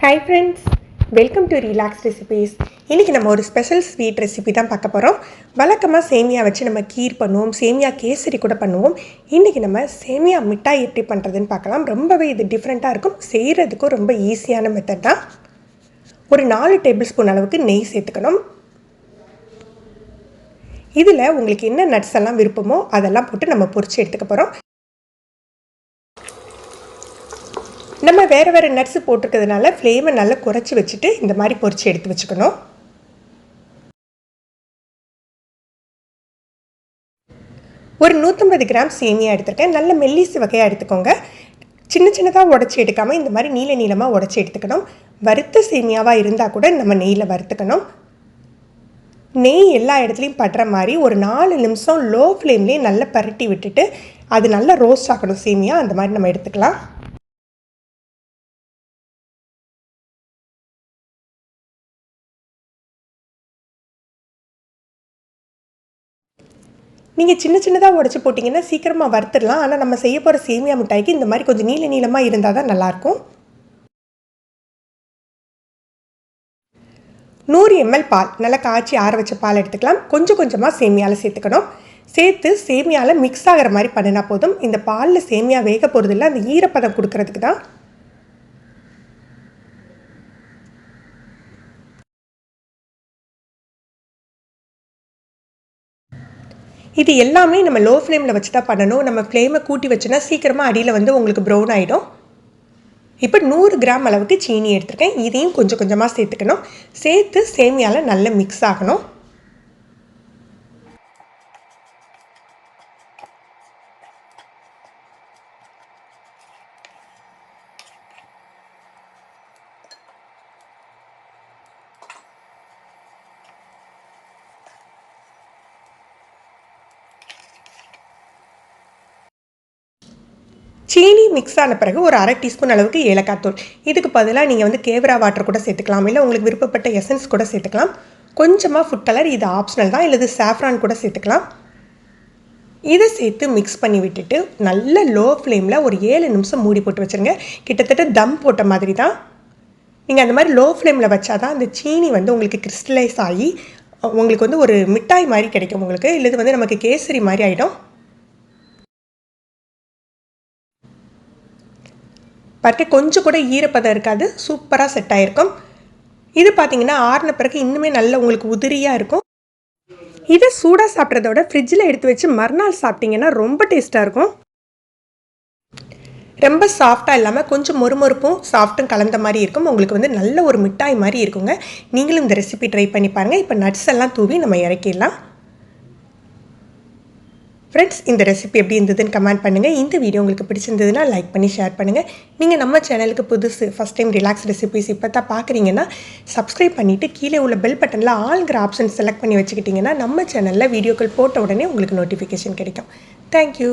Hi friends, welcome to Relax Recipes. இன்றைக்கி நம்ம ஒரு ஸ்பெஷல் ஸ்வீட் ரெசிபி தான் பார்க்க போகிறோம். வழக்கமாக சேமியா வச்சு நம்ம கீர் பண்ணுவோம், சேமியா கேசரி கூட பண்ணுவோம். இன்றைக்கி நம்ம சேமியா மிட்டாய் எப்படி பண்ணுறதுன்னு பார்க்கலாம். ரொம்பவே இது டிஃப்ரெண்ட்டாக இருக்கும், செய்கிறதுக்கும் ரொம்ப ஈஸியான மெத்தட் தான். ஒரு 4 டேபிள் ஸ்பூன் அளவுக்கு நெய் சேர்த்துக்கணும். இதில் உங்களுக்கு என்ன நட்ஸ் எல்லாம் விருப்பமோ அதெல்லாம் போட்டு நம்ம பொரிச்சு எடுத்துக்க போகிறோம். நம்ம வேறு வேறு நட்ஸ் போட்டிருக்கிறதுனால ஃப்ளேமை நல்லா குறைச்சி வச்சுட்டு இந்த மாதிரி பொரிச்சு எடுத்து வச்சுக்கணும். ஒரு 150 கிராம் சேமியா எடுத்துருக்கேன். நல்ல மெல்லிசு வகையாக எடுத்துக்கோங்க. சின்ன சின்னதாக உடச்சி எடுக்காமல் இந்த மாதிரி நீள நீளமாக உடச்சி எடுத்துக்கணும். வறுத்த சேமியாவாக இருந்தால் கூட நம்ம நெய்யில் வறுத்துக்கணும். நெய் எல்லா இடத்துலையும் படுற மாதிரி ஒரு 4 நிமிஷம் லோ ஃப்ளேம்லேயே நல்லா பரட்டி விட்டுட்டு அது நல்லா ரோஸ்ட் ஆகணும் சேமியா. அந்த மாதிரி நம்ம எடுத்துக்கலாம். நீங்கள் சின்ன சின்னதாக உடச்சி போட்டிங்கன்னா சீக்கிரமாக வறுத்துடலாம். ஆனால் நம்ம செய்ய போகிற சேமியா மிட்டாய்க்கு இந்த மாதிரி கொஞ்சம் நீள நீளமாக இருந்தால் தான் நல்லாயிருக்கும். 100 ml பால், நல்லா காய்ச்சி ஆற வச்ச பால் எடுத்துக்கலாம். கொஞ்சம் கொஞ்சமாக சேமியாவில் சேர்த்துக்கணும். சேர்த்து சேமியாவில் மிக்ஸ் ஆகிற மாதிரி பண்ணினா போதும். இந்த பாலில் சேமியா வேக போகிறதில்ல, அந்த ஈரப்பதம் கொடுக்கறதுக்கு தான். இது எல்லாமே நம்ம லோ ஃப்ளேமில் வச்சு தான் பண்ணணும். நம்ம ஃப்ளேமை கூட்டி வச்சுன்னா சீக்கிரமாக அடியில் வந்து உங்களுக்கு ப்ரௌன் ஆகிடும். இப்போ 100 கிராம் அளவுக்கு சீனி எடுத்துருக்கேன். இதையும் கொஞ்சம் கொஞ்சமாக சேர்த்துக்கணும். சேர்த்து சேமியாவில் நல்லா மிக்ஸ் ஆகணும். சீனி மிக்ஸ் ஆன பிறகு ஒரு 1/2 டீஸ்பூன் அளவுக்கு ஏலக்காய் தூள். இதுக்கு பதிலாக நீங்கள் வந்து கேவரா வாட்டர் கூட சேர்த்துக்கலாம், இல்லை உங்களுக்கு விருப்பப்பட்ட எசன்ஸ் கூட சேர்த்துக்கலாம். கொஞ்சமாக ஃபுட் கலர், இது ஆப்ஷனல் தான், இல்லை சாஃப்ரான் கூட சேர்த்துக்கலாம். இதை சேர்த்து மிக்ஸ் பண்ணி விட்டுட்டு நல்ல லோ ஃப்ளேமில் ஒரு 7 நிமிஷம் மூடி போட்டு வச்சுருங்க. கிட்டத்தட்ட தம் போட்ட மாதிரி தான். நீங்கள் அந்த மாதிரி லோ ஃப்ளேமில் வச்சா தான் அந்த சீனி வந்து உங்களுக்கு கிறிஸ்டலைஸ் ஆகி உங்களுக்கு வந்து ஒரு மிட்டாய் மாதிரி கிடைக்கும் உங்களுக்கு. இல்லை இது வந்து நமக்கு கேசரி மாதிரி ஆகிடும். பார்க்க கொஞ்சம் கூட ஈரப்பதம் இருக்காது, சூப்பராக செட் ஆகிருக்கும். இது பார்த்தீங்கன்னா ஆறின பிறகு இன்னுமே நல்ல உங்களுக்கு உதிரியாக இருக்கும். இதை சூடாக சாப்பிட்றதோட ஃப்ரிட்ஜில் எடுத்து வச்சு மறுநாள் சாப்பிட்டிங்கன்னா ரொம்ப டேஸ்ட்டாக இருக்கும். ரொம்ப சாஃப்டாக இல்லாமல் கொஞ்சம் மொறுமொறுப்பும் சாஃப்ட்டும் கலந்த மாதிரி இருக்கும். உங்களுக்கு வந்து நல்ல ஒரு மிட்டாய் மாதிரி இருக்குங்க. நீங்களும் இந்த ரெசிபி ட்ரை பண்ணி பாருங்கள். இப்போ நட்ஸ் எல்லாம் தூவி நம்ம இறக்கிடலாம். ஃப்ரெண்ட்ஸ், இந்த ரெசிபி எப்படி இருந்ததுன்னு கமெண்ட் பண்ணுங்கள். இந்த வீடியோ உங்களுக்கு பிடிச்சிருந்ததுன்னா லைக் பண்ணி ஷேர் பண்ணுங்கள். நீங்கள் நம்ம சேனலுக்கு புதுசு, ஃபஸ்ட் டைம் ரிலாக்ஸ் ரெசிபிஸ் இப்போ தான் பார்க்குறீங்கன்னா சப்ஸ்கிரைப் பண்ணிவிட்டு கீழே உள்ள பெல் பட்டனில் ஆல்ங்கிற ஆப்ஷன் செலக்ட் பண்ணி வச்சுக்கிட்டிங்கன்னா நம்ம சேனலில் வீடியோக்கள் போட்ட உடனே உங்களுக்கு நோட்டிஃபிகேஷன் கிடைக்கும். தேங்க்யூ.